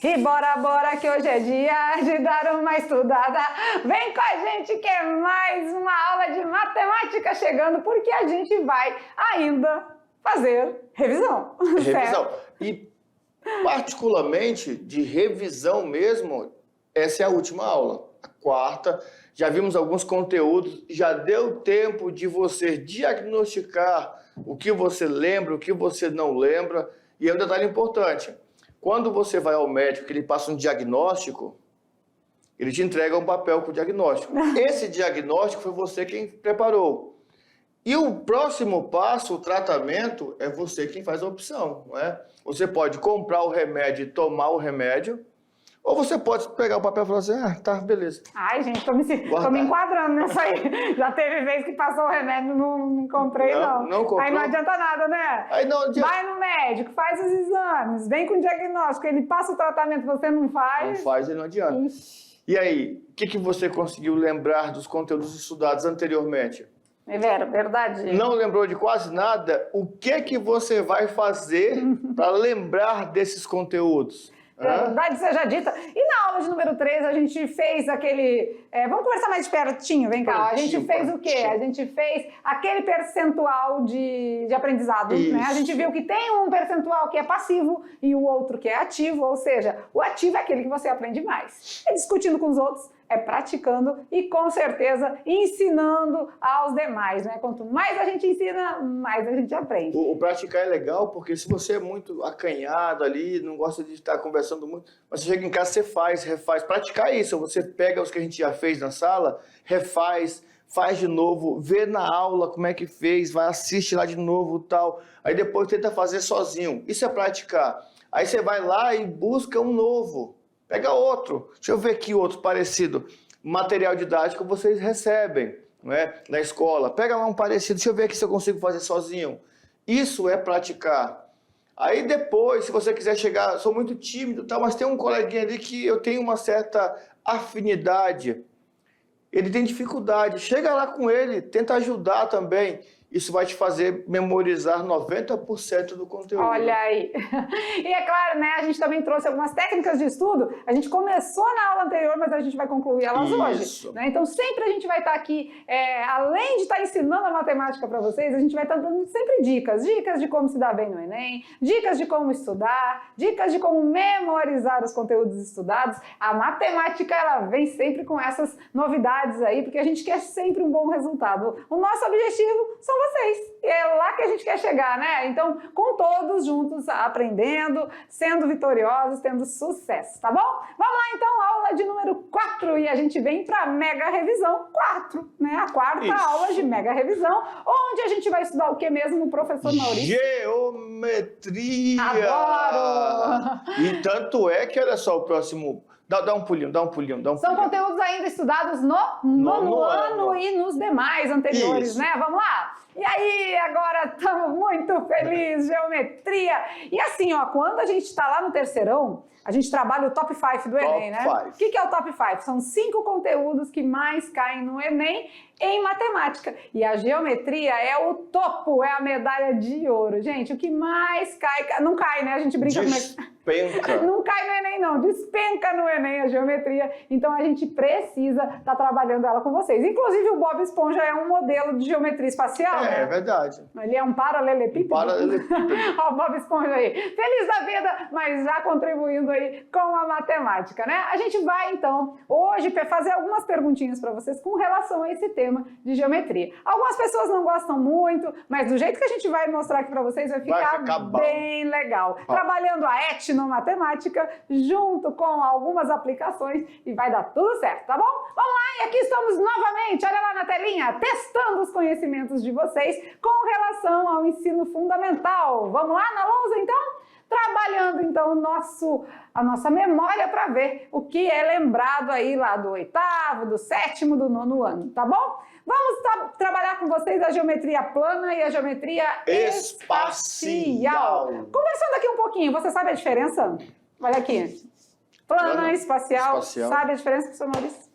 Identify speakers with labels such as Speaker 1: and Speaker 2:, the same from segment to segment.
Speaker 1: E bora, bora, que hoje é dia de dar uma estudada. Vem com a gente que é mais uma aula de matemática chegando, porque a gente vai ainda fazer revisão.
Speaker 2: Revisão. E particularmente de revisão mesmo, essa é a última aula, a quarta. Já vimos alguns conteúdos, já deu tempo de você diagnosticar o que você lembra, o que você não lembra. E é um detalhe importante. Quando você vai ao médico, ele passa um diagnóstico, ele te entrega um papel com o diagnóstico. Esse diagnóstico foi você quem preparou. E o próximo passo, o tratamento, é você quem faz a opção, não é? Você pode comprar o remédio e tomar o remédio, ou você pode pegar o papel e falar assim, tá, beleza.
Speaker 1: Ai, gente, tô me enquadrando nisso aí. Já teve vez que passou o remédio, não comprei, não.
Speaker 2: Não comprou.
Speaker 1: Aí não adianta nada, né?
Speaker 2: Aí não adianta.
Speaker 1: Vai no médico, faz os exames, vem com o diagnóstico, ele passa o tratamento, você não faz.
Speaker 2: Não faz e não adianta.
Speaker 1: Ixi.
Speaker 2: E aí, o que você conseguiu lembrar dos conteúdos estudados anteriormente?
Speaker 1: É verdade.
Speaker 2: Não lembrou de quase nada? O que você vai fazer para lembrar desses conteúdos?
Speaker 1: Verdade seja dita. E na aula de número 3 a gente fez aquele... vamos conversar mais de pertinho, vem cá. A gente fez o quê? A gente fez aquele percentual de aprendizado, né? A gente viu que tem um percentual que é passivo e o outro que é ativo, ou seja, o ativo é aquele que você aprende mais. É discutindo com os outros, é praticando e, com certeza, ensinando aos demais, né? Quanto mais a gente ensina, mais a gente aprende.
Speaker 2: O praticar é legal porque se você é muito acanhado ali, não gosta de estar conversando muito, mas você chega em casa, você faz, refaz. Praticar é isso, você pega os que a gente já fez na sala, refaz, faz de novo, vê na aula como é que fez, vai assistir lá de novo e tal. Aí depois tenta fazer sozinho. Isso é praticar. Aí você vai lá e busca um novo. Pega outro. Deixa eu ver aqui outro parecido. Material didático vocês recebem, não é? Na escola. Pega lá um parecido. Deixa eu ver aqui se eu consigo fazer sozinho. Isso é praticar. Aí depois, se você quiser chegar... Sou muito tímido, tá? Mas tem um coleguinha ali que eu tenho uma certa afinidade. Ele tem dificuldade. Chega lá com ele. Tenta ajudar também. Isso vai te fazer memorizar 90% do conteúdo.
Speaker 1: Olha aí. E é claro, né, a gente também trouxe algumas técnicas de estudo. A gente começou na aula anterior, mas a gente vai concluir elas hoje. Né? Então sempre a gente vai estar aqui, além de estar ensinando a matemática para vocês, a gente vai estar dando sempre dicas. Dicas de como se dar bem no Enem, dicas de como estudar, dicas de como memorizar os conteúdos estudados. A matemática, ela vem sempre com essas novidades aí, porque a gente quer sempre um bom resultado. O nosso objetivo são vocês. E é lá que a gente quer chegar, né? Então, com todos juntos, aprendendo, sendo vitoriosos, tendo sucesso, tá bom? Vamos lá, então, aula de número 4 e a gente vem para Mega Revisão 4, né? A quarta aula de Mega Revisão, onde a gente vai estudar o que mesmo, professor Maurício?
Speaker 2: Geometria!
Speaker 1: Adoro!
Speaker 2: E tanto é que, olha só, o próximo... Dá um pulinho.
Speaker 1: São conteúdos ainda estudados no nono ano e nos demais anteriores, né? Vamos lá? E aí, agora estamos muito felizes, geometria. E assim, ó, quando a gente está lá no terceirão, a gente trabalha o top 5 do Enem, né? O que é o top 5? São 5 conteúdos que mais caem no Enem em matemática. E a geometria é o topo, é a medalha de ouro. Gente, o que mais cai... Não cai, né? A gente brinca com isso.
Speaker 2: Despenca.
Speaker 1: Não cai no Enem, não. Despenca no Enem a geometria. Então, a gente precisa estar trabalhando ela com vocês. Inclusive, o Bob Esponja é um modelo de geometria espacial, né?
Speaker 2: É verdade.
Speaker 1: Ele é um paralelepípedo.
Speaker 2: Paralelepípedo.
Speaker 1: Ó, o Bob Esponja aí. Feliz da vida, mas já contribuindo aí com a matemática, né? A gente vai, então, hoje fazer algumas perguntinhas para vocês com relação a esse tema de geometria. Algumas pessoas não gostam muito, mas do jeito que a gente vai mostrar aqui para vocês vai ficar bem legal. Trabalhando a etnomatemática junto com algumas aplicações e vai dar tudo certo, tá bom? Vamos lá, e aqui estamos novamente, olha lá na telinha, testando os conhecimentos de vocês com relação ao ensino fundamental. Vamos lá na lousa, então? Trabalhando, então, a nossa memória para ver o que é lembrado aí lá do 8º, do 7º, do 9º ano, tá bom? Vamos trabalhar com vocês a geometria plana e a geometria espacial. Conversando aqui um pouquinho, você sabe a diferença? Olha aqui. Plana, espacial. Sabe a diferença, professor Maurício?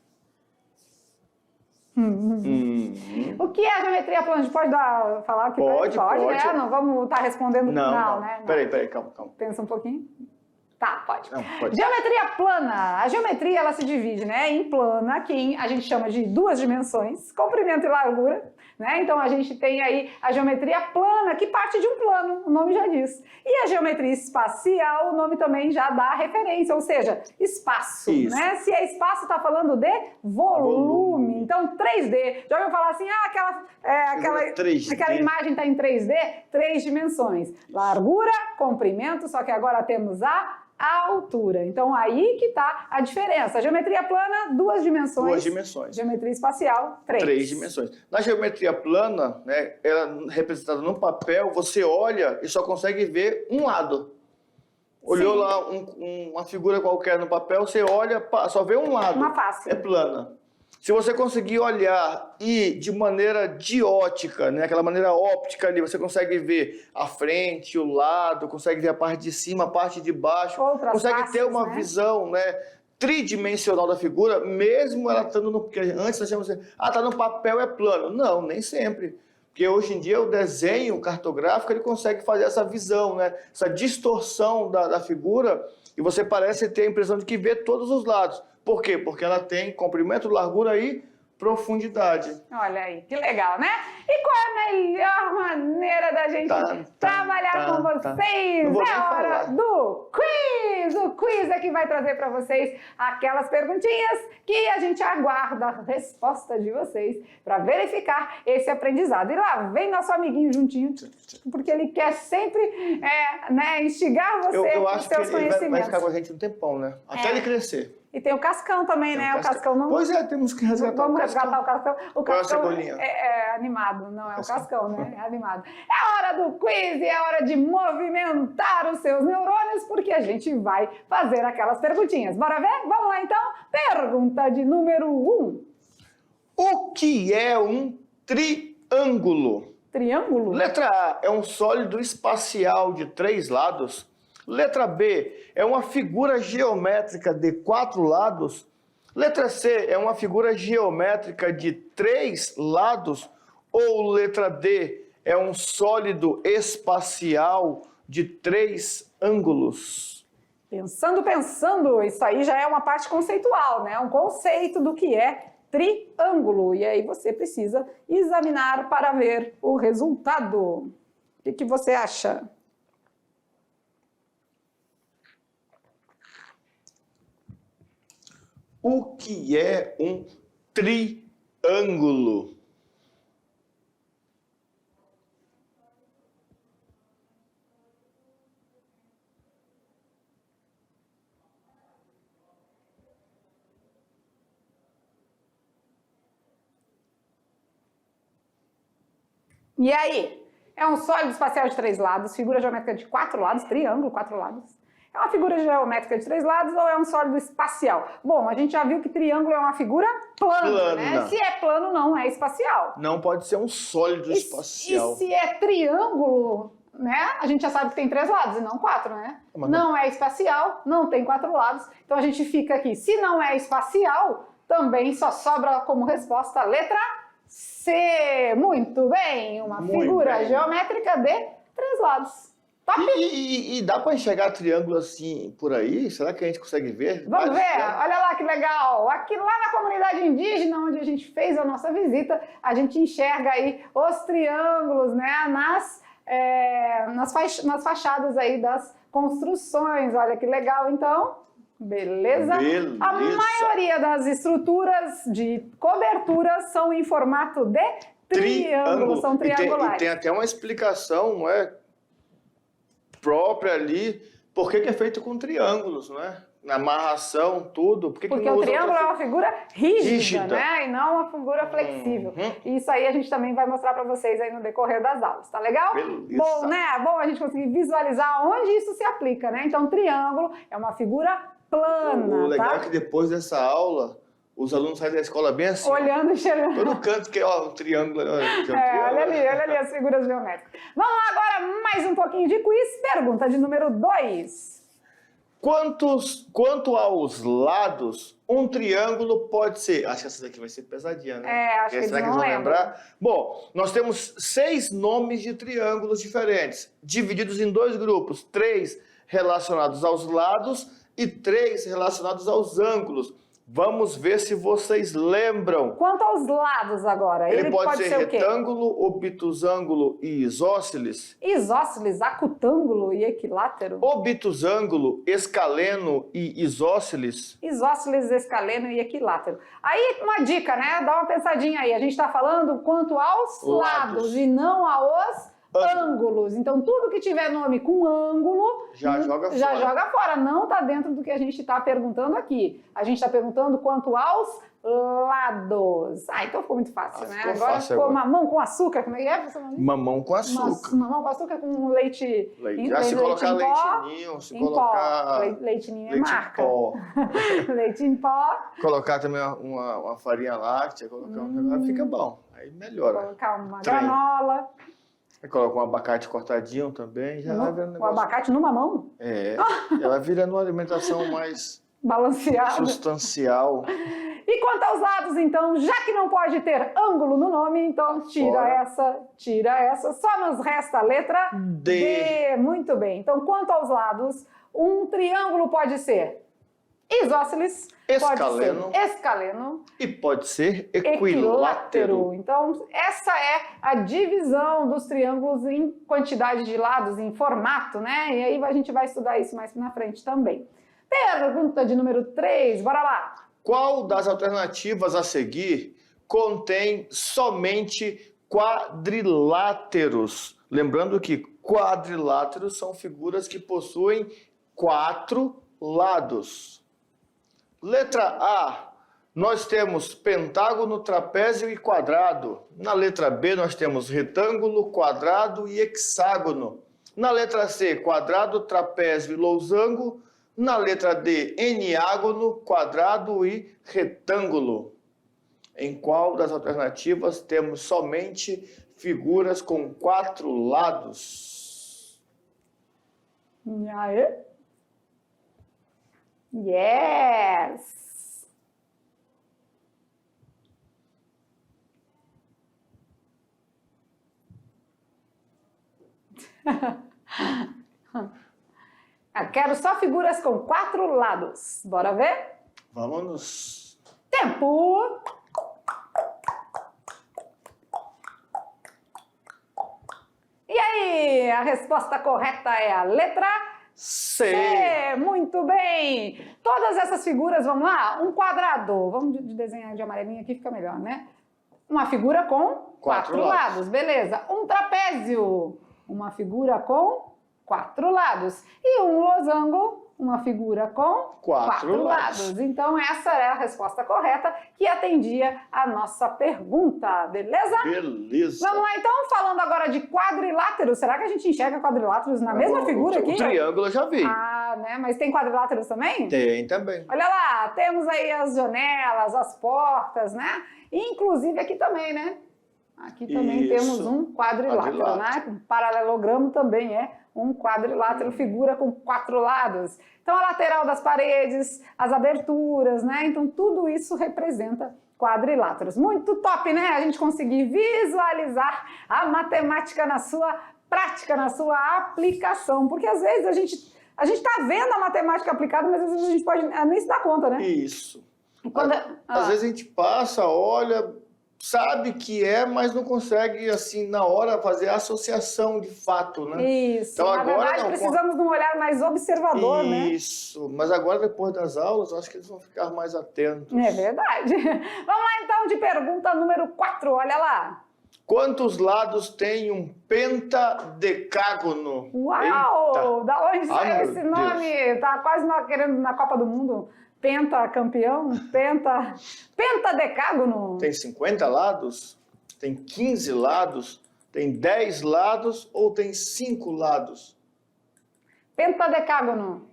Speaker 1: O que é a geometria plana? A gente pode falar aqui?
Speaker 2: Pode.
Speaker 1: Né? Não vamos estar respondendo no final, né?
Speaker 2: Peraí, calma.
Speaker 1: Pensa um pouquinho. Tá, pode.
Speaker 2: Não, pode.
Speaker 1: Geometria plana. A geometria, ela se divide, né, em plana, que a gente chama de duas dimensões, comprimento e largura, né? Então, a gente tem aí a geometria plana, que parte de um plano, o nome já diz. E a geometria espacial, o nome também já dá referência, ou seja, espaço,
Speaker 2: Isso.
Speaker 1: né? Se é espaço, está falando de volume. Então, 3D. Já ouviu falar assim, aquela imagem está em 3D? 3 dimensões. Largura, comprimento, só que agora temos a altura. Então, aí que está a diferença. Geometria plana, 2 dimensões.
Speaker 2: 2 dimensões.
Speaker 1: Geometria espacial, 3.
Speaker 2: 3 dimensões. Na geometria plana, né, ela representada no papel, você olha e só consegue ver um lado. Olhou
Speaker 1: Sim.
Speaker 2: lá uma figura qualquer no papel, você olha, só vê um lado.
Speaker 1: Uma face.
Speaker 2: É plana. Se você conseguir olhar e de maneira diótica, né, aquela maneira óptica ali, você consegue ver a frente, o lado, consegue ver a parte de cima, a parte de baixo,
Speaker 1: Outras
Speaker 2: consegue
Speaker 1: faces,
Speaker 2: ter uma
Speaker 1: né?
Speaker 2: visão, né, tridimensional da figura, mesmo ela estando no... Porque antes nós chamamos assim, tá no papel, é plano. Não, nem sempre. Porque hoje em dia o desenho cartográfico ele consegue fazer essa visão, né, essa distorção da figura, e você parece ter a impressão de que vê todos os lados. Por quê? Porque ela tem comprimento, largura e profundidade.
Speaker 1: Olha aí, que legal, né? E qual é a melhor maneira da gente trabalhar com vocês?
Speaker 2: Não vou
Speaker 1: É
Speaker 2: nem
Speaker 1: hora
Speaker 2: falar.
Speaker 1: do quiz! O quiz é que vai trazer para vocês aquelas perguntinhas que a gente aguarda a resposta de vocês para verificar esse aprendizado. E lá vem nosso amiguinho juntinho, porque ele quer sempre instigar você
Speaker 2: Eu
Speaker 1: com
Speaker 2: acho que
Speaker 1: seus
Speaker 2: ele vai
Speaker 1: conhecimentos.
Speaker 2: ficar com a gente um tempão, né? Até ele crescer.
Speaker 1: E tem o Cascão também,
Speaker 2: Tem
Speaker 1: né? O Cascão não...
Speaker 2: Pois é, temos que resgatar
Speaker 1: Vamos
Speaker 2: o Cascão.
Speaker 1: resgatar o Cascão. O
Speaker 2: Qual é a
Speaker 1: Cascão
Speaker 2: Cebolinha?
Speaker 1: é animado, não é o Cascão, né? É animado. É hora do quiz e é hora de movimentar os seus neurônios, porque a gente vai fazer aquelas perguntinhas. Bora ver? Vamos lá então? Pergunta de número 1.
Speaker 2: O que é um triângulo?
Speaker 1: Triângulo?
Speaker 2: Letra A é um sólido espacial de 3 lados. Letra B é uma figura geométrica de 4 lados. Letra C é uma figura geométrica de 3 lados. Ou letra D é um sólido espacial de 3 ângulos.
Speaker 1: Pensando, isso aí já é uma parte conceitual, né? Um conceito do que é triângulo. E aí você precisa examinar para ver o resultado. O que você acha?
Speaker 2: O que é um triângulo?
Speaker 1: E aí? É um sólido espacial de 3 lados, figura geométrica de 4 lados, triângulo, 4 lados. É uma figura geométrica de 3 lados ou é um sólido espacial? Bom, a gente já viu que triângulo é uma figura plana, né? Se é plano, não é espacial.
Speaker 2: Não pode ser um sólido espacial.
Speaker 1: E se é triângulo, né? A gente já sabe que tem 3 lados e não 4, né? Não é espacial, não tem 4 lados. Então a gente fica aqui. Se não é espacial, também só sobra como resposta a letra C. Muito bem, uma figura geométrica de 3 lados. Top?
Speaker 2: E dá para enxergar triângulo assim por aí? Será que a gente consegue ver?
Speaker 1: Vamos ver? Olha lá que legal! Aqui lá na comunidade indígena, onde a gente fez a nossa visita, a gente enxerga aí os triângulos, né, nas fachadas aí das construções. Olha que legal, então. Beleza? A maioria das estruturas de cobertura são em formato de triângulo, são triangulares.
Speaker 2: E tem até uma explicação, não é? Própria ali, por que é feito com triângulos, não é? Na amarração, tudo. Porque
Speaker 1: o triângulo é uma figura rígida, né? E não uma figura flexível. E isso aí a gente também vai mostrar para vocês aí no decorrer das aulas, tá legal?
Speaker 2: Beleza.
Speaker 1: Bom, né? Bom a gente conseguir visualizar onde isso se aplica, né? Então, triângulo é uma figura plana,
Speaker 2: O legal
Speaker 1: tá?
Speaker 2: é que depois dessa aula, os alunos saem da escola bem assim.
Speaker 1: Olhando e cheirando.
Speaker 2: Todo canto que é um triângulo.
Speaker 1: Olha ali as figuras geométricas. Vamos lá agora, mais um pouquinho de quiz. Pergunta de número 2.
Speaker 2: Quanto aos lados, um triângulo pode ser... Acho que essa daqui vai ser pesadinha, né?
Speaker 1: Acho que eles
Speaker 2: Será que
Speaker 1: não
Speaker 2: vão
Speaker 1: lembram.
Speaker 2: lembrar? Bom, nós temos 6 nomes de triângulos diferentes, divididos em 2 grupos. 3 relacionados aos lados e 3 relacionados aos ângulos. Vamos ver se vocês lembram.
Speaker 1: Quanto aos lados agora,
Speaker 2: Ele pode ser
Speaker 1: o quê?
Speaker 2: retângulo, obtusângulo e isósceles?
Speaker 1: Isósceles, acutângulo e equilátero.
Speaker 2: Obtusângulo, escaleno e isósceles?
Speaker 1: Isósceles, escaleno e equilátero. Aí, uma dica, né? Dá uma pensadinha aí. A gente está falando quanto aos lados e não aos ângulos. Então, tudo que tiver nome com ângulo
Speaker 2: já joga
Speaker 1: fora. Não está dentro do que a gente está perguntando aqui. A gente está perguntando quanto aos lados. Ah, então ficou muito fácil, né? Agora ficou mamão com açúcar. Como é que é?
Speaker 2: Mamão com açúcar.
Speaker 1: Mamão com açúcar com leite.
Speaker 2: Já se colocar leitinho, se colocar...
Speaker 1: Leitinho é marca.
Speaker 2: Em pó.
Speaker 1: Leite em pó.
Speaker 2: Colocar também uma farinha láctea, fica bom. Aí melhora.
Speaker 1: Colocar uma granola.
Speaker 2: Coloca um abacate cortadinho também, já vai virando negócio.
Speaker 1: O abacate no mamão?
Speaker 2: Já vai virando uma alimentação mais
Speaker 1: balanceada,
Speaker 2: substancial.
Speaker 1: E quanto aos lados, então, já que não pode ter ângulo no nome, então tira essa. Só nos resta a letra D. Muito bem. Então, quanto aos lados, um triângulo pode ser isósceles,
Speaker 2: escaleno,
Speaker 1: pode ser escaleno
Speaker 2: e pode ser equilátero.
Speaker 1: Então, essa é a divisão dos triângulos em quantidade de lados, em formato, né? E aí a gente vai estudar isso mais na frente também. Pergunta de número 3, bora lá.
Speaker 2: Qual das alternativas a seguir contém somente quadriláteros? Lembrando que quadriláteros são figuras que possuem 4 lados. Letra A, nós temos pentágono, trapézio e quadrado. Na letra B, nós temos retângulo, quadrado e hexágono. Na letra C, quadrado, trapézio e losango. Na letra D, eniágono, quadrado e retângulo. Em qual das alternativas temos somente figuras com 4 lados?
Speaker 1: E aí? Yes! Eu quero só figuras com 4 lados. Bora ver?
Speaker 2: Vamos.
Speaker 1: Tempo! E aí, a resposta correta é a letra C. Muito bem! Todas essas figuras, vamos lá? Um quadrado. Vamos desenhar de amarelinho aqui, fica melhor, né? Uma figura com 4 lados. Beleza. Um trapézio. Uma figura com 4 lados. E um losango, uma figura com 4 lados. Então, essa é a resposta correta que atendia a nossa pergunta, beleza?
Speaker 2: Beleza.
Speaker 1: Vamos lá, então, falando agora de quadriláteros. Será que a gente enxerga quadriláteros na mesma figura aqui?
Speaker 2: O triângulo eu já vi.
Speaker 1: Ah, né? Mas tem quadriláteros também?
Speaker 2: Tem também.
Speaker 1: Olha lá, temos aí as janelas, as portas, né? E, inclusive, aqui também, né? Aqui também temos um quadrilátero, né? Um paralelogramo também é um quadrilátero, figura com 4 lados. Então, a lateral das paredes, as aberturas, né? Então, tudo isso representa quadriláteros. Muito top, né? A gente conseguir visualizar a matemática na sua prática, na sua aplicação. Porque, às vezes, a gente tá vendo a matemática aplicada, mas às vezes a gente pode nem se dar conta, né?
Speaker 2: Isso. Às vezes a gente passa, olha, sabe que mas não consegue, assim, na hora, fazer a associação de fato, né?
Speaker 1: Isso.
Speaker 2: Então,
Speaker 1: na
Speaker 2: agora,
Speaker 1: verdade, precisamos de um olhar mais observador, né?
Speaker 2: Isso. Mas agora, depois das aulas, acho que eles vão ficar mais atentos.
Speaker 1: É verdade. Vamos lá, então, de pergunta número 4. Olha lá.
Speaker 2: Quantos lados tem um pentadecágono?
Speaker 1: Uau!
Speaker 2: Eita.
Speaker 1: Da onde saiu esse nome? Deus. Tá quase querendo na Copa do Mundo. Pentacampeão? Pentadecágono?
Speaker 2: Tem 50 lados? Tem 15 lados? Tem 10 lados ou tem 5 lados?
Speaker 1: Pentadecágono.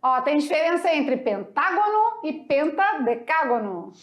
Speaker 1: Ó, tem diferença entre pentágono e pentadecágono.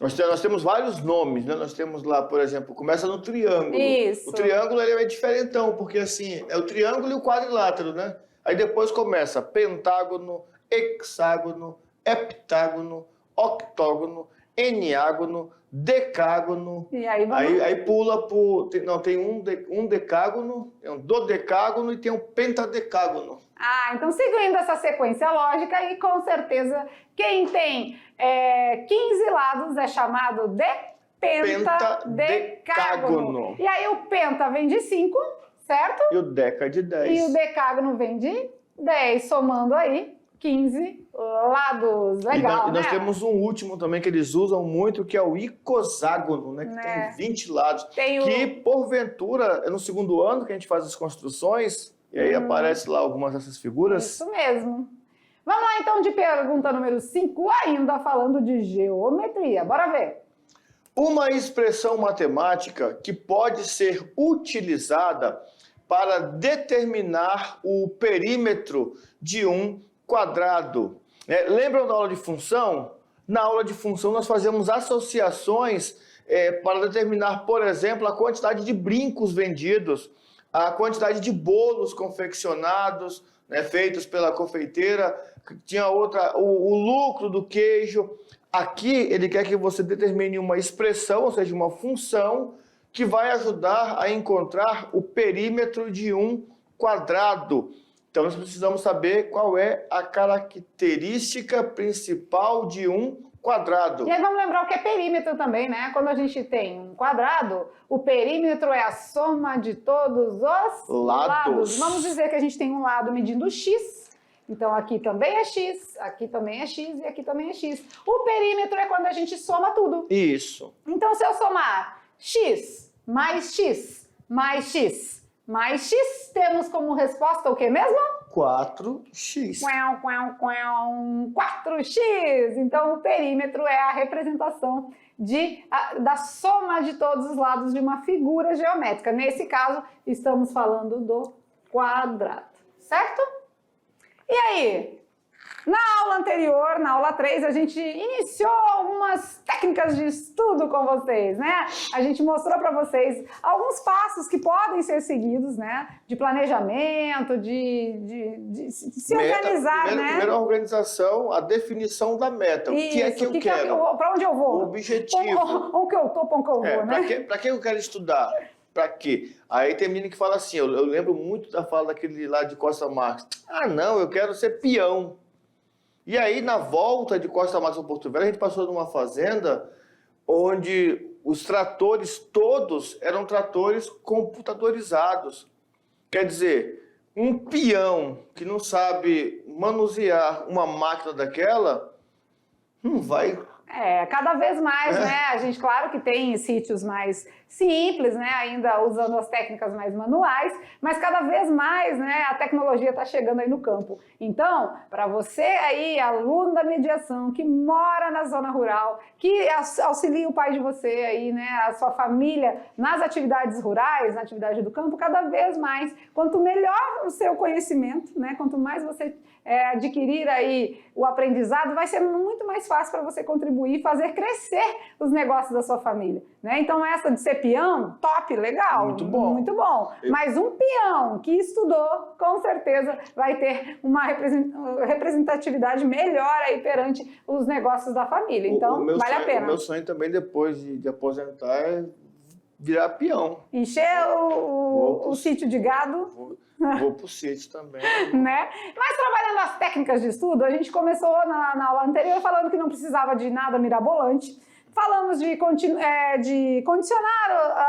Speaker 2: Nós temos vários nomes, né? Nós temos lá, por exemplo, começa no triângulo.
Speaker 1: Isso.
Speaker 2: O triângulo ele é diferentão, porque assim, é o triângulo e o quadrilátero, né? Aí depois começa pentágono, hexágono, heptágono, octógono, eniágono, decágono.
Speaker 1: E aí, vamos...
Speaker 2: aí pula por... Tem um decágono, tem um dodecágono e tem um pentadecágono.
Speaker 1: Ah, então seguindo essa sequência lógica, e com certeza quem tem 15 lados é chamado de pentadecágono. E aí o penta vem de 5, certo?
Speaker 2: E o deca de 10.
Speaker 1: E o decágono vem de 10, somando aí 15 lados. Legal,
Speaker 2: e nós temos um último também que eles usam muito, que é o icoságono, né? Que tem 20 lados. Que, porventura, é no segundo ano que a gente faz as construções, e aí aparece lá algumas dessas figuras.
Speaker 1: Isso mesmo. Vamos lá, então, de pergunta número 5, ainda falando de geometria. Bora ver.
Speaker 2: Uma expressão matemática que pode ser utilizada para determinar o perímetro de um quadrado. Lembram da aula de função? Na aula de função nós fazemos associações para determinar, por exemplo, a quantidade de brincos vendidos, a quantidade de bolos confeccionados, feitos pela confeiteira, tinha outra, o lucro do queijo. Aqui ele quer que você determine uma expressão, ou seja, uma função, que vai ajudar a encontrar o perímetro de um quadrado. Então nós precisamos saber qual é a característica principal de um quadrado.
Speaker 1: E aí vamos lembrar o que é perímetro também, né? Quando a gente tem um quadrado, o perímetro é a soma de todos os lados. Vamos dizer que a gente tem um lado medindo x. Então, aqui também é x, aqui também é x e aqui também é x. O perímetro é quando a gente soma tudo.
Speaker 2: Isso.
Speaker 1: Então, se eu somar x mais x mais x mais x, temos como resposta o que mesmo?
Speaker 2: 4x.
Speaker 1: 4x. Então, o perímetro é a representação da soma de todos os lados de uma figura geométrica. Nesse caso, estamos falando do quadrado, certo? E aí, na aula anterior, na aula 3, a gente iniciou algumas técnicas de estudo com vocês, né? A gente mostrou para vocês alguns passos que podem ser seguidos, né? De planejamento, de se organizar, né?
Speaker 2: Primeiro a organização, a definição da meta. O que é que eu quero?
Speaker 1: Para onde eu vou?
Speaker 2: O objetivo.
Speaker 1: Onde que eu tô, para onde que eu vou, né?
Speaker 2: Para que eu quero estudar? Para quê? Aí tem menino que fala assim, eu lembro muito da fala daquele lá de Costa Marques. Ah, não, eu quero ser peão. E aí, na volta de Costa Marques ao Porto Velho, a gente passou numa fazenda onde os tratores todos eram tratores computadorizados. Quer dizer, um peão que não sabe manusear uma máquina daquela, não vai...
Speaker 1: Cada vez mais, né? A gente, claro que tem sítios mais simples, né? Ainda usando as técnicas mais manuais, mas cada vez mais, né? A tecnologia está chegando aí no campo. Então, para você aí, aluno da mediação, que mora na zona rural, que auxilia o pai de você aí, né? A sua família nas atividades rurais, na atividade do campo, cada vez mais, quanto melhor o seu conhecimento, né? Quanto mais você adquirir aí o aprendizado, vai ser muito mais fácil para você contribuir e fazer crescer os negócios da sua família, né? Então essa de ser peão, top, legal,
Speaker 2: muito bom.
Speaker 1: Muito bom. Mas um peão que estudou, com certeza vai ter uma representatividade melhor aí perante os negócios da família. Então, vale a pena.
Speaker 2: O meu sonho também, depois de aposentar, é virar peão.
Speaker 1: Encher o sítio de gado.
Speaker 2: Vou pro sítio também.
Speaker 1: Né? Mas trabalhando as técnicas de estudo, a gente começou na aula anterior falando que não precisava de nada mirabolante. Falamos de condicionar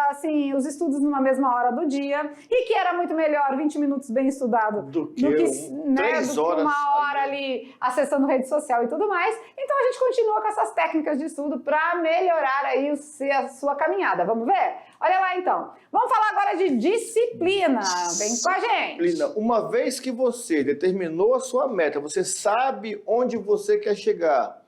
Speaker 1: assim, os estudos numa mesma hora do dia e que era muito melhor 20 minutos bem estudado do que 3 horas uma hora ali acessando rede social e tudo mais. Então a gente continua com essas técnicas de estudo para melhorar aí a sua caminhada. Vamos ver? Olha lá então. Vamos falar agora de disciplina. Vem com a gente.
Speaker 2: Disciplina. Uma vez que você determinou a sua meta, você sabe onde você quer chegar.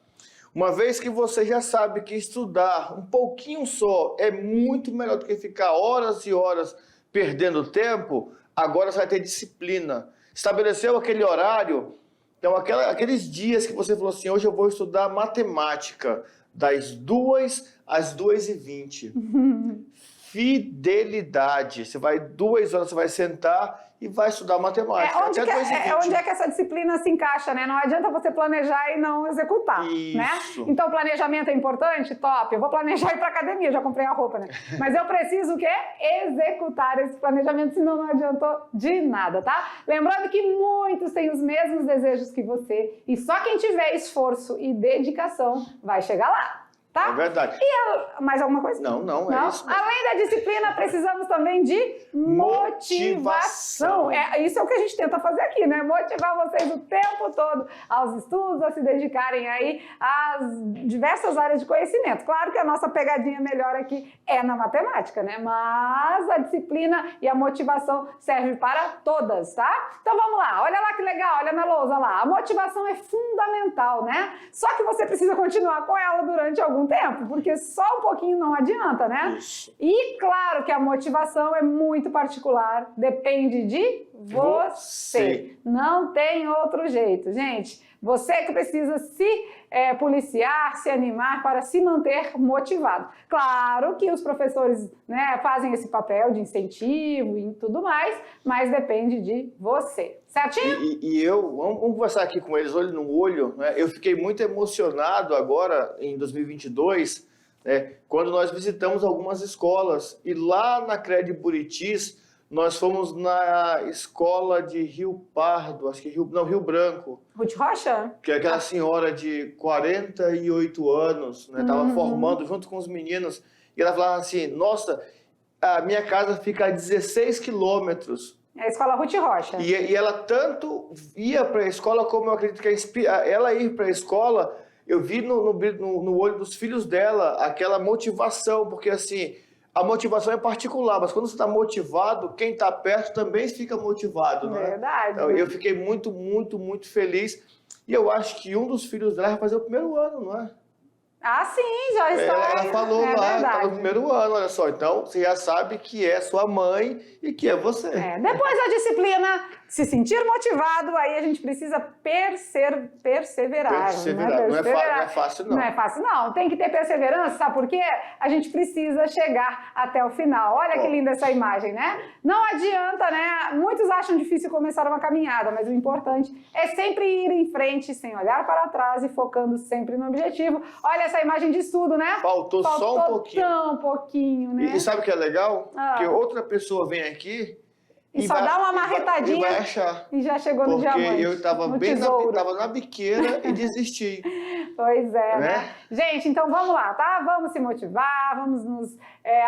Speaker 2: Uma vez que você já sabe que estudar um pouquinho só é muito melhor do que ficar horas e horas perdendo tempo, agora você vai ter disciplina. Estabeleceu aquele horário, então aqueles dias que você falou assim, hoje eu vou estudar matemática, das 2 às 2h20. Fidelidade. Você vai 2 horas, você vai sentar e vai estudar matemática.
Speaker 1: Onde é que essa disciplina se encaixa, né? Não adianta você planejar e não executar, né? Então, planejamento é importante? Top. Eu vou planejar ir para academia, já comprei a roupa, né? Mas eu preciso o quê? Executar esse planejamento, senão não adiantou de nada, tá? Lembrando que muitos têm os mesmos desejos que você e só quem tiver esforço e dedicação vai chegar lá. Tá?
Speaker 2: É verdade.
Speaker 1: E mais alguma coisa?
Speaker 2: Não, é isso mesmo.
Speaker 1: Além da disciplina, precisamos também de motivação. Isso é o que a gente tenta fazer aqui, né? Motivar vocês o tempo todo aos estudos, a se dedicarem aí às diversas áreas de conhecimento. Claro que a nossa pegadinha melhor aqui é na matemática, né? Mas a disciplina e a motivação servem para todas, tá? Então vamos lá, olha lá que legal, olha na lousa lá. A motivação é fundamental, né? Só que você precisa continuar com ela durante algum tempo, porque só um pouquinho não adianta, né?
Speaker 2: Isso.
Speaker 1: E claro que a motivação é muito particular, depende de você. Não tem outro jeito, gente. Você que precisa se policiar, se animar para se manter motivado. Claro que os professores, né, fazem esse papel de incentivo e tudo mais, mas depende de você. Certinho?
Speaker 2: Vamos conversar aqui com eles olho no olho, né? Eu fiquei muito emocionado agora, em 2022, né, quando nós visitamos algumas escolas. E lá na CRED Buritis, nós fomos na escola de Rio Pardo, acho que Rio Branco.
Speaker 1: Ruth Rocha?
Speaker 2: Que é aquela senhora de 48 anos, né? Estava formando junto com os meninos. E ela falava assim, nossa, a minha casa fica a 16 quilômetros.
Speaker 1: É a escola Ruth Rocha.
Speaker 2: E ela tanto ia para a escola, como eu acredito que ela ir para a escola, eu vi no olho dos filhos dela aquela motivação, porque assim, a motivação é particular, mas quando você está motivado, quem está perto também fica motivado, né?
Speaker 1: Verdade.
Speaker 2: Então, eu fiquei muito, muito, muito feliz. E eu acho que um dos filhos dela vai fazer o primeiro ano, não é?
Speaker 1: Ah, sim, já está.
Speaker 2: Ela falou lá,
Speaker 1: verdade.
Speaker 2: está no primeiro ano, olha só. Então, você já sabe que é sua mãe e que é você.
Speaker 1: Depois da disciplina, se sentir motivado, aí a gente precisa perseverar.
Speaker 2: Perseverar. Não é fácil, não.
Speaker 1: Não é fácil, não. Tem que ter perseverança, sabe por quê? A gente precisa chegar até o final. Olha que linda essa imagem, né? Não adianta, né? Muitos acham difícil começar uma caminhada, mas o importante é sempre ir em frente, sem olhar para trás e focando sempre no objetivo. Olha essa imagem de estudo, né?
Speaker 2: Faltou só um pouquinho.
Speaker 1: Tão pouquinho, né?
Speaker 2: E sabe o que é legal? Que outra pessoa vem aqui
Speaker 1: e só dá uma marretadinha
Speaker 2: e vai achar.
Speaker 1: E já chegou no diamante.
Speaker 2: Porque eu estava tava na biqueira e desisti.
Speaker 1: Pois é, né? Gente, então vamos lá, tá? Vamos se motivar, vamos nos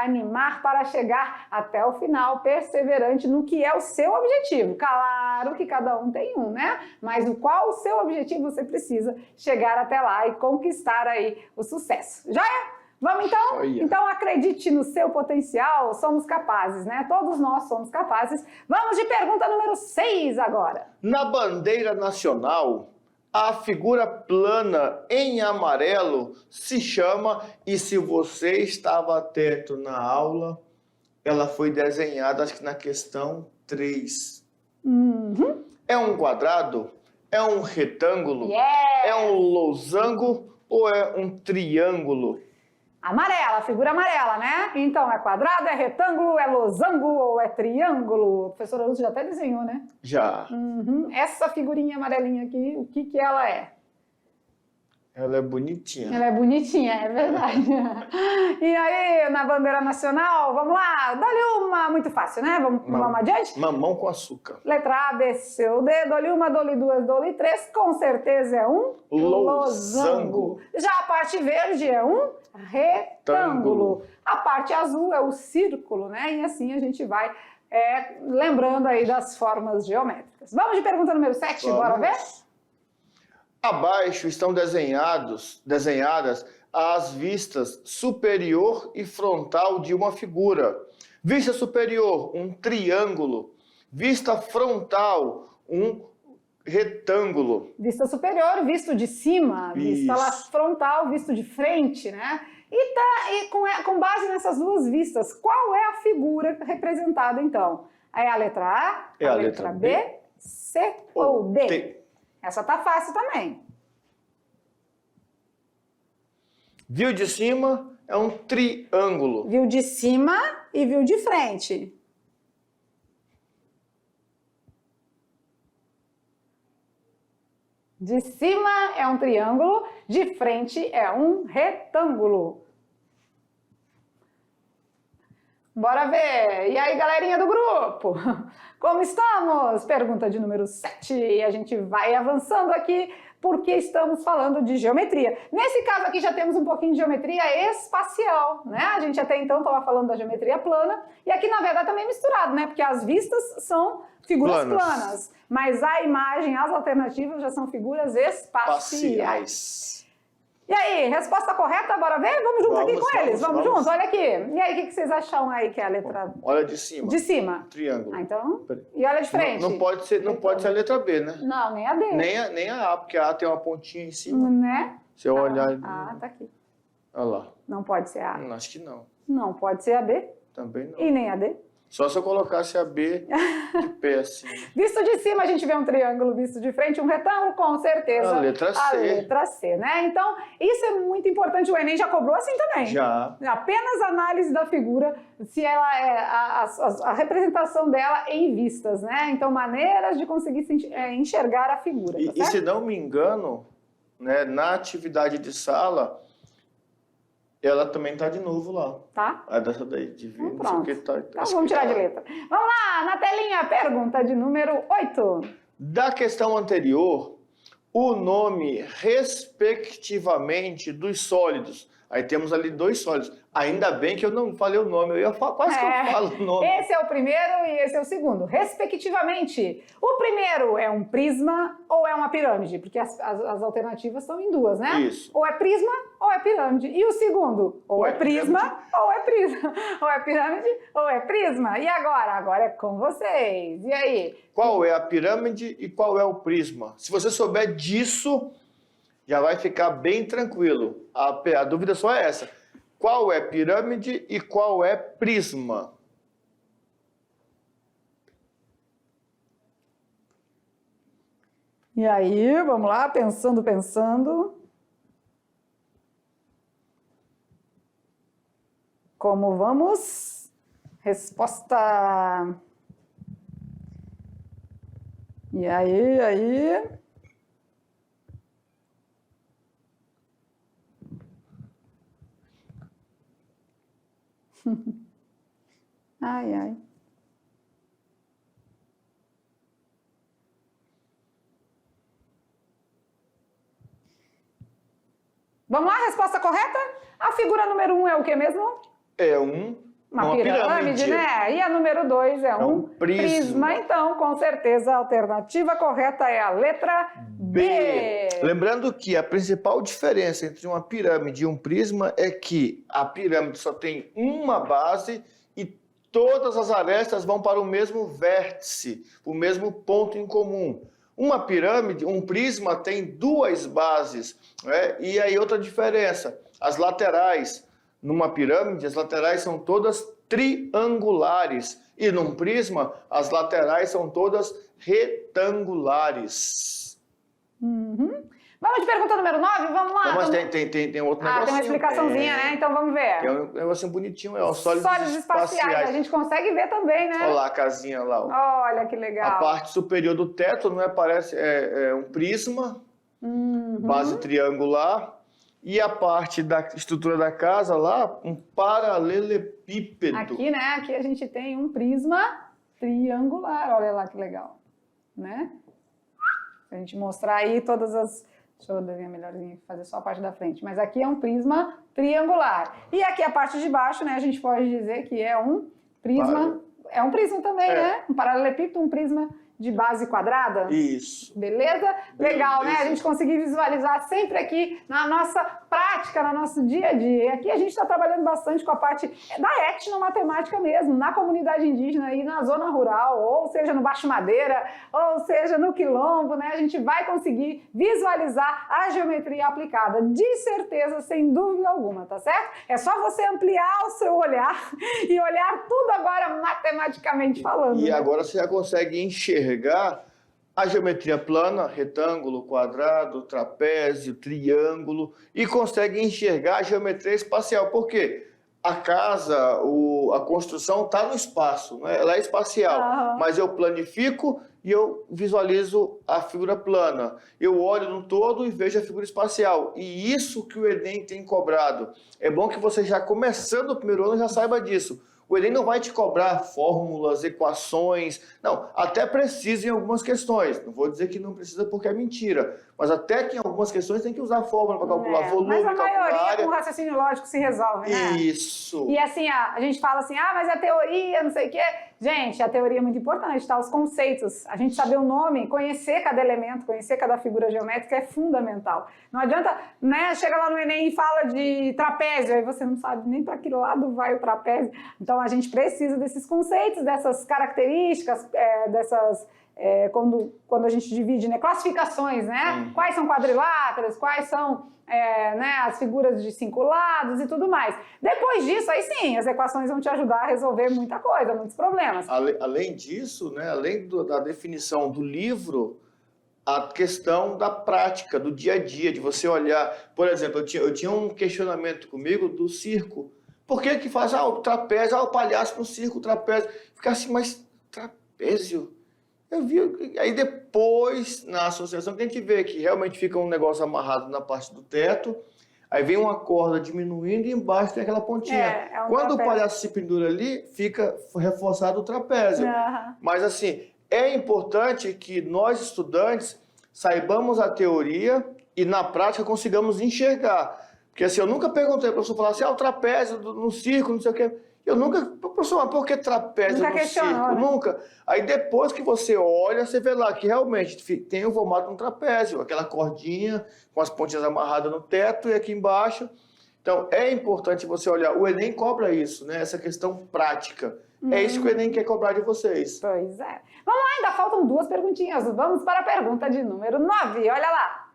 Speaker 1: animar para chegar até o final, perseverante no que é o seu objetivo. Claro que cada um tem um, né? Mas qual o seu objetivo você precisa chegar até lá e conquistar aí o sucesso. Já é? Vamos então? Então acredite no seu potencial, somos capazes, né? Todos nós somos capazes. Vamos de pergunta número 6 agora.
Speaker 2: Na bandeira nacional, a figura plana em amarelo se chama, e se você estava atento na aula, ela foi desenhada, acho que na questão 3. É um quadrado? É um retângulo? É um losango ou é um triângulo?
Speaker 1: Amarela, figura amarela, né? Então, é quadrado, é retângulo, é losango ou é triângulo? A professora Lúcia já até desenhou, né?
Speaker 2: Já.
Speaker 1: Essa figurinha amarelinha aqui, o que ela é?
Speaker 2: Ela é bonitinha.
Speaker 1: Ela é bonitinha, é verdade. E aí, na bandeira nacional, vamos lá, dá-lhe uma muito fácil, né? Vamos adiante?
Speaker 2: Mamão com açúcar.
Speaker 1: Letra A, B, C ou D, dou-lhe uma, dou-lhe duas, dou-lhe três, com certeza é um losango. Já a parte verde é um retângulo. A parte azul é o círculo, né? E assim a gente vai lembrando aí das formas geométricas. Vamos de pergunta número 7, bora ver?
Speaker 2: Abaixo estão desenhadas as vistas superior e frontal de uma figura. Vista superior, um triângulo. Vista frontal, um retângulo.
Speaker 1: Vista superior, visto de cima. Vista lá frontal, visto de frente, né? E com base nessas duas vistas, qual é a figura representada, então? É a letra A, a letra B, C ou D? Essa tá fácil também.
Speaker 2: Viu de cima é um triângulo.
Speaker 1: Viu de cima e viu de frente. De cima é um triângulo, de frente é um retângulo. Bora ver! E aí, galerinha do grupo? Como estamos? Pergunta de número 7. E a gente vai avançando aqui porque estamos falando de geometria. Nesse caso aqui já temos um pouquinho de geometria espacial, né? A gente até então estava falando da geometria plana e aqui na verdade também misturado, né? Porque as vistas são figuras planas, mas a imagem, as alternativas já são figuras espaciais. E aí, resposta correta? Bora ver? Vamos junto aqui com eles. Vamos junto, olha aqui. E aí, o que vocês acham aí que é a letra...
Speaker 2: Olha de cima.
Speaker 1: De cima.
Speaker 2: Triângulo.
Speaker 1: Ah, então... E olha de frente.
Speaker 2: Não pode ser a letra B, né?
Speaker 1: Não, nem a D.
Speaker 2: Nem a A, porque a A tem uma pontinha em cima.
Speaker 1: Né?
Speaker 2: Se eu olhar...
Speaker 1: Ah, tá aqui.
Speaker 2: Olha lá.
Speaker 1: Não pode ser a A.
Speaker 2: Acho que não.
Speaker 1: Não pode ser a B.
Speaker 2: Também não.
Speaker 1: E nem a D.
Speaker 2: Só se eu colocasse a B de pé assim.
Speaker 1: Visto de cima a gente vê um triângulo, visto de frente um retângulo, com certeza
Speaker 2: a letra C.
Speaker 1: A letra C, né? Então, isso é muito importante, o Enem já cobrou assim também.
Speaker 2: Já.
Speaker 1: Apenas análise da figura, se ela é a representação dela em vistas, né? Então, maneiras de conseguir enxergar a figura.
Speaker 2: E se não me engano, né, na atividade de sala, ela também tá de novo lá.
Speaker 1: Tá?
Speaker 2: A dessa daí, de ver,
Speaker 1: então,
Speaker 2: não sei o que tá.
Speaker 1: Então vamos tirar de letra. Vamos lá, na telinha, pergunta de número 8.
Speaker 2: Da questão anterior, o nome respectivamente dos sólidos. Aí temos ali dois sólidos. Ainda bem que eu não falei o nome, eu ia falar, quase que eu falo o nome.
Speaker 1: Esse é o primeiro e esse é o segundo, respectivamente. O primeiro é um prisma ou é uma pirâmide? Porque as alternativas estão em duas, né?
Speaker 2: Isso.
Speaker 1: Ou é prisma ou é pirâmide. E o segundo? Ou é prisma ou é prisma. Ou é pirâmide ou é prisma. E agora? Agora é com vocês. E aí?
Speaker 2: Qual é a pirâmide e qual é o prisma? Se você souber disso, já vai ficar bem tranquilo. A dúvida só é essa. Qual é pirâmide e qual é prisma?
Speaker 1: E aí, vamos lá, pensando. Como vamos? Resposta. E aí? Ai. Vamos lá, resposta correta? A figura número 1 é o que mesmo?
Speaker 2: É uma
Speaker 1: pirâmide, né? E a número 2 é um prisma. Então, com certeza, a alternativa correta é a letra B.
Speaker 2: Lembrando que a principal diferença entre uma pirâmide e um prisma é que a pirâmide só tem uma base e todas as arestas vão para o mesmo vértice, o mesmo ponto em comum. Uma pirâmide, um prisma tem duas bases, né? E aí outra diferença, as laterais. Numa pirâmide, as laterais são todas triangulares e num prisma, as laterais são todas retangulares.
Speaker 1: Vamos de pergunta número 9? Vamos lá.
Speaker 2: Não, mas tem outro negocinho.
Speaker 1: Tem uma explicaçãozinha, né? Então vamos ver.
Speaker 2: Tem um negocinho bonitinho, é sólidos
Speaker 1: espaciais. A gente consegue ver também, né?
Speaker 2: Olha lá a casinha lá. Ó.
Speaker 1: Olha que legal.
Speaker 2: A parte superior do teto, não é? Parece um prisma, base triangular. E a parte da estrutura da casa lá, um paralelepípedo.
Speaker 1: Aqui, né? Aqui a gente tem um prisma triangular. Olha lá que legal, né? A gente mostrar aí todas as... Deixa eu desenhar melhorzinho, fazer só a parte da frente. Mas aqui é um prisma triangular. E aqui a parte de baixo, né? A gente pode dizer que é um prisma... É um prisma também, né? Um paralelepípedo, um prisma de base quadrada.
Speaker 2: Isso.
Speaker 1: Beleza? Legal, né? A gente conseguir visualizar sempre aqui na nossa prática, no nosso dia a dia. E aqui a gente está trabalhando bastante com a parte da etnomatemática mesmo, na comunidade indígena e na zona rural, ou seja, no Baixo Madeira, ou seja, no Quilombo, né? A gente vai conseguir visualizar a geometria aplicada, de certeza, sem dúvida alguma, tá certo? É só você ampliar o seu olhar e olhar tudo agora matematicamente falando.
Speaker 2: E
Speaker 1: né?
Speaker 2: agora você já consegue enxergar a geometria plana, retângulo, quadrado, trapézio, triângulo, e consegue enxergar a geometria espacial. Por quê? A casa, a construção está no espaço, né? Ela é espacial, mas eu planifico e eu visualizo a figura plana. Eu olho no todo e vejo a figura espacial. E isso que o Enem tem cobrado. É bom que você já começando o primeiro ano já saiba disso. O Enem não vai te cobrar fórmulas, equações, não, até precisa em algumas questões. Não vou dizer que não precisa porque é mentira, mas até que em algumas questões tem que usar fórmula para calcular volume,
Speaker 1: mas a maioria
Speaker 2: área.
Speaker 1: com raciocínio lógico se resolve, né?
Speaker 2: Isso.
Speaker 1: E assim, a gente fala assim, mas a teoria, não sei o quê. Gente, a teoria é muito importante, tá? Os conceitos, a gente saber o nome, conhecer cada elemento, conhecer cada figura geométrica é fundamental. Não adianta, né, chega lá no Enem e fala de trapézio, aí você não sabe nem para que lado vai o trapézio. Então a gente precisa desses conceitos, dessas características, quando a gente divide, né, classificações, né? Quais são quadriláteros, quais são né, as figuras de 5 lados e tudo mais. Depois disso, aí sim, as equações vão te ajudar a resolver muita coisa, muitos problemas.
Speaker 2: Além disso, né, além da definição do livro, a questão da prática, do dia a dia, de você olhar. Por exemplo, eu tinha um questionamento comigo do circo. Por que que faz o trapézio, o palhaço no circo, o trapézio? Fica assim, mas trapézio? Eu vi, aí depois, na associação, que a gente vê que realmente fica um negócio amarrado na parte do teto, aí vem uma corda diminuindo e embaixo tem aquela pontinha. Quando trapézio. O palhaço se pendura ali, fica reforçado o trapézio. Mas assim, é importante que nós, estudantes, saibamos a teoria e na prática consigamos enxergar. Porque assim, eu nunca perguntei para o professor falar assim, o trapézio no circo, não sei o quê. Eu nunca, professor, mas por que trapézio no circo? Né? Nunca. Aí depois que você olha, você vê lá que realmente tem o formato de um trapézio, aquela cordinha com as pontinhas amarradas no teto e aqui embaixo. Então é importante você olhar. O Enem cobra isso, né? Essa questão prática. É isso que o Enem quer cobrar de vocês.
Speaker 1: Pois é. Vamos lá, ainda faltam 2 perguntinhas. Vamos para a pergunta de número 9. Olha lá.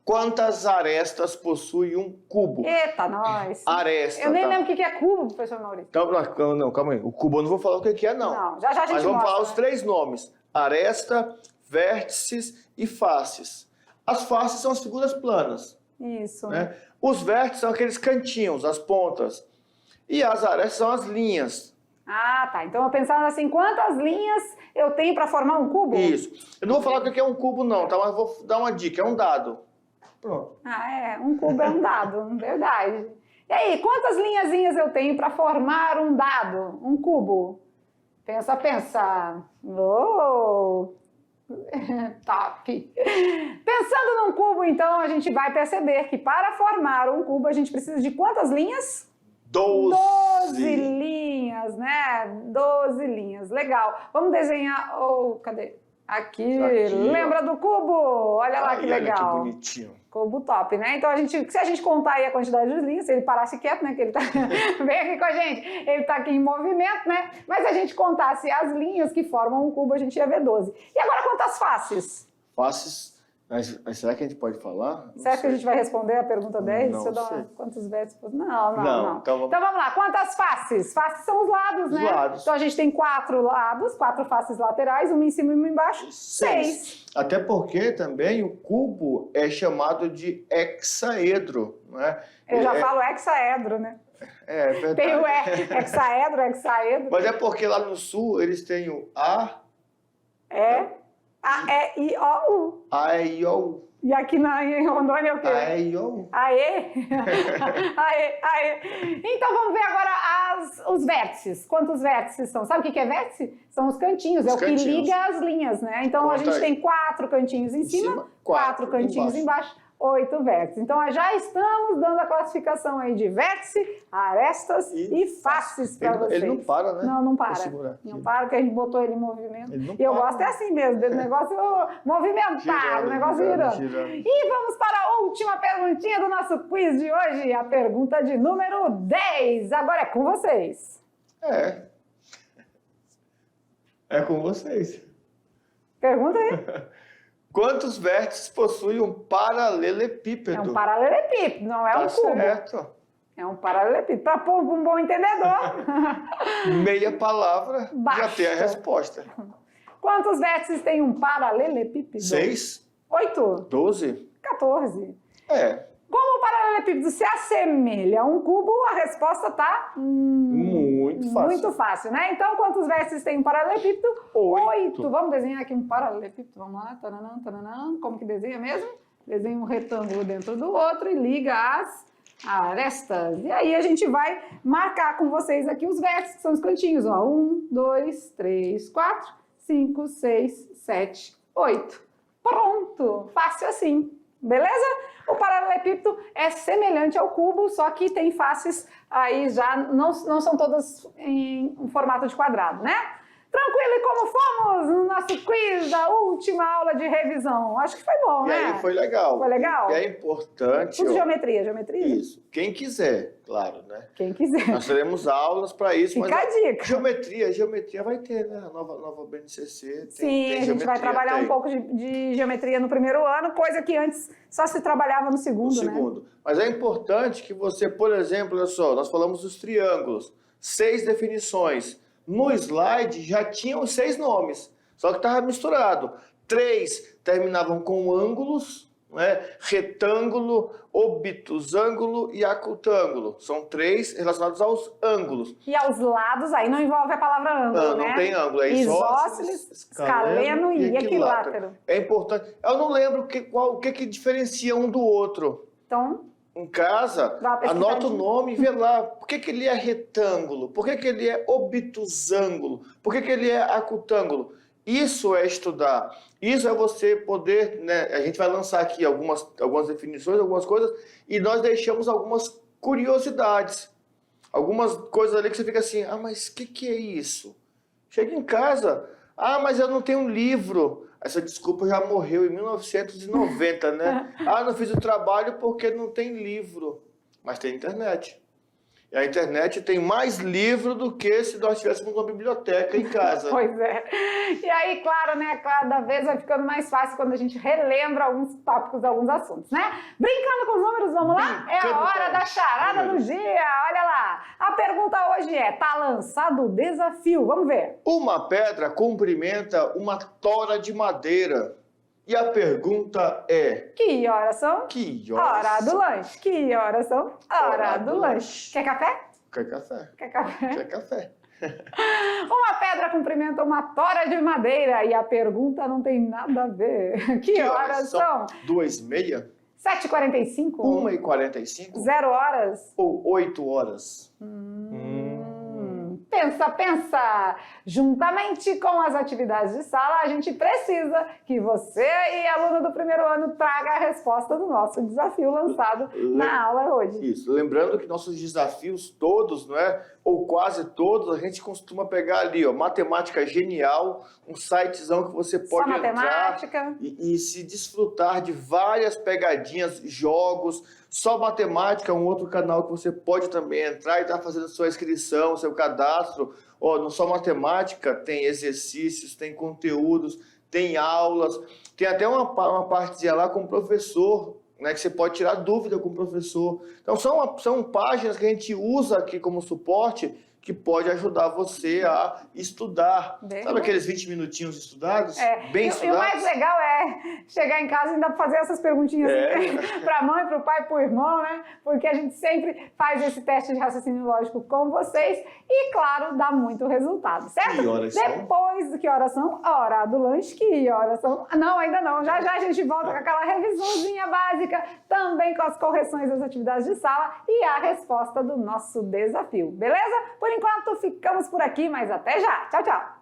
Speaker 2: Quantas arestas possui um cubo?
Speaker 1: Eita, nós.
Speaker 2: Aresta.
Speaker 1: Eu nem lembro o que é cubo, professor Maurício.
Speaker 2: Não, calma aí. O cubo eu não vou falar o que é, não.
Speaker 1: Não, já a gente
Speaker 2: Mas vamos
Speaker 1: mostra,
Speaker 2: falar os 3 nomes. Aresta, vértices e faces. As faces são as figuras planas.
Speaker 1: Isso.
Speaker 2: Né? Os vértices são aqueles cantinhos, as pontas. E as arestas são as linhas.
Speaker 1: Ah, tá. Então, eu pensando assim, quantas linhas eu tenho para formar um cubo?
Speaker 2: Isso. Eu não vou falar o que é um cubo, não, tá? Mas vou dar uma dica. É um dado. Pronto.
Speaker 1: Um cubo é um dado, verdade. E aí, quantas linhazinhas eu tenho para formar um dado, um cubo? Pensa. Top! Pensando num cubo, então, a gente vai perceber que para formar um cubo, a gente precisa de quantas linhas? 12 linhas, né? 12 linhas. Legal. Vamos desenhar... cadê? Aqui. Lembra do cubo? Olha lá que legal.
Speaker 2: Olha que bonitinho.
Speaker 1: Cubo top, né? Então, se a gente contar aí a quantidade de linhas, se ele parasse quieto, né? Que ele tá bem aqui com a gente, ele tá aqui em movimento, né? Mas se a gente contasse as linhas que formam um cubo, a gente ia ver 12. E agora, quantas faces?
Speaker 2: Faces... Mas será que a gente pode falar?
Speaker 1: Será que a gente vai responder a pergunta 10?
Speaker 2: Não sei.
Speaker 1: Quantos vértices? Não.
Speaker 2: Então
Speaker 1: vamos lá. Quantas faces? Faces são os lados, né?
Speaker 2: Os lados.
Speaker 1: Então a gente tem 4 lados, 4 faces laterais, uma em cima e uma embaixo. 6.
Speaker 2: Até porque também o cubo é chamado de hexaedro, não é?
Speaker 1: Eu já falo hexaedro, né?
Speaker 2: É verdade.
Speaker 1: Tem o hexaedro.
Speaker 2: Mas é porque lá no sul eles têm o A...
Speaker 1: A-E-I-O-U.
Speaker 2: A-E-I-O-U.
Speaker 1: E aqui em Rondônia é o quê?
Speaker 2: A-E-I-O-U.
Speaker 1: Aê! Aê! Então vamos ver agora os vértices. Quantos vértices são? Sabe o que é vértice? São os cantinhos, é o que liga as linhas, né? Então a gente tem 4 cantinhos em cima, 4 cantinhos embaixo, 8 vértices. Então já estamos dando a classificação aí de vértice, arestas e faces para vocês.
Speaker 2: Ele não para, né?
Speaker 1: Não para. Não para, porque a gente botou ele em movimento. E eu gosto assim mesmo, do negócio movimentado, o negócio girando. E vamos para a última perguntinha do nosso quiz de hoje, a pergunta de número 10. Agora é com vocês.
Speaker 2: É com vocês.
Speaker 1: Pergunta aí.
Speaker 2: Quantos vértices possui um paralelepípedo?
Speaker 1: É um paralelepípedo, não é um cubo.
Speaker 2: Certo.
Speaker 1: É um paralelepípedo. Para pôr um bom entendedor.
Speaker 2: Meia palavra, já tem a resposta.
Speaker 1: Quantos vértices tem um paralelepípedo?
Speaker 2: 6.
Speaker 1: 8.
Speaker 2: 12.
Speaker 1: 14. Como o paralelepípedo se assemelha a um cubo, a resposta está
Speaker 2: muito Muito fácil.
Speaker 1: Muito fácil, né? Então, quantos vértices tem um paralelepípedo? 8. Vamos desenhar aqui um paralelepípedo. Vamos lá. Taranã, taranã. Como que desenha mesmo? Desenha um retângulo dentro do outro e liga as arestas. E aí a gente vai marcar com vocês aqui os vértices, que são os cantinhos. Ó. 1, 2, 3, 4, 5, 6, 7, 8. Pronto! Fácil assim. Beleza? O paralelepípedo é semelhante ao cubo, só que tem faces aí já, não são todas em formato de quadrado, né? Tranquilo, e como fomos no nosso quiz da última aula de revisão? Acho que foi bom,
Speaker 2: E
Speaker 1: né?
Speaker 2: aí foi legal.
Speaker 1: Foi legal?
Speaker 2: E é importante...
Speaker 1: Tudo geometria?
Speaker 2: Isso. Quem quiser, claro, né?
Speaker 1: Quem quiser.
Speaker 2: Nós teremos aulas para isso.
Speaker 1: Fica a dica.
Speaker 2: Geometria vai ter, né? A nova BNCC.
Speaker 1: Sim, a gente vai trabalhar um pouco de geometria no primeiro ano, coisa que antes só se trabalhava no segundo, né?
Speaker 2: Mas é importante que você, por exemplo, olha só, nós falamos dos triângulos, 6 definições. No slide já tinham 6 nomes, só que estava misturado. 3 terminavam com ângulos, né? Retângulo, obtusângulo e acutângulo. São 3 relacionados aos ângulos.
Speaker 1: E aos lados, aí não envolve a palavra ângulo, né?
Speaker 2: Não tem ângulo, é
Speaker 1: isósceles, escaleno e equilátero.
Speaker 2: É importante. Eu não lembro o que diferencia um do outro.
Speaker 1: Então...
Speaker 2: Em casa, anota o nome e vê lá. Por que ele é retângulo? Por que ele é obtusângulo? Por que ele é acutângulo? Isso é estudar. Isso é você poder... né? A gente vai lançar aqui algumas definições, algumas coisas, e nós deixamos algumas curiosidades. Algumas coisas ali que você fica assim, mas o que é isso? Chega em casa, mas eu não tenho um livro. Essa desculpa já morreu em 1990, né? Não fiz o trabalho porque não tem livro. Mas tem internet. E a internet tem mais livro do que se nós tivéssemos uma biblioteca em casa.
Speaker 1: Pois é. E aí, claro, né? Cada vez vai ficando mais fácil quando a gente relembra alguns tópicos, alguns assuntos, né? Brincando com os números, vamos lá? É a hora da charada do dia. Olha lá. A pergunta hoje é, tá lançado o desafio. Vamos ver.
Speaker 2: Uma pedra cumprimenta uma tora de madeira. E a pergunta é...
Speaker 1: Que horas são?
Speaker 2: Que horas?
Speaker 1: Hora do lanche. Que horas são? Hora do lanche. Quer café?
Speaker 2: Quer café.
Speaker 1: Quer café?
Speaker 2: Quer café.
Speaker 1: Uma pedra cumprimenta uma tora de madeira e a pergunta não tem nada a ver. Que horas são?
Speaker 2: 2h30?
Speaker 1: 7h45?
Speaker 2: 1h45?
Speaker 1: 0 horas?
Speaker 2: Ou 8 horas?
Speaker 1: Pensa! Juntamente com as atividades de sala, a gente precisa que você e aluno do primeiro ano traga a resposta do nosso desafio lançado na aula hoje.
Speaker 2: Isso, lembrando que nossos desafios todos, não é? Ou quase todos, a gente costuma pegar ali, ó, Matemática Genial, um sitezão que você pode entrar e se desfrutar de várias pegadinhas, jogos. Só Matemática, um outro canal que você pode também entrar e estar fazendo sua inscrição, seu cadastro. No Só Matemática tem exercícios, tem conteúdos, tem aulas, tem até uma partezinha lá com o professor, né, que você pode tirar dúvida com o professor. Então são páginas que a gente usa aqui como suporte que pode ajudar você a estudar. Sabe aqueles 20 minutinhos estudados? Bem estudados?
Speaker 1: E o mais legal é chegar em casa e ainda fazer essas perguntinhas para a mãe, para o pai, para o irmão, né? Porque a gente sempre faz esse teste de raciocínio lógico com vocês e, claro, dá muito resultado, certo?
Speaker 2: Que horas são?
Speaker 1: Depois do que horas são? A hora do lanche. Que horas são? Não, ainda não. Já a gente volta com aquela revisãozinha básica, também com as correções das atividades de sala e a resposta do nosso desafio, beleza? Por enquanto, ficamos por aqui, mas até já. Tchau, tchau!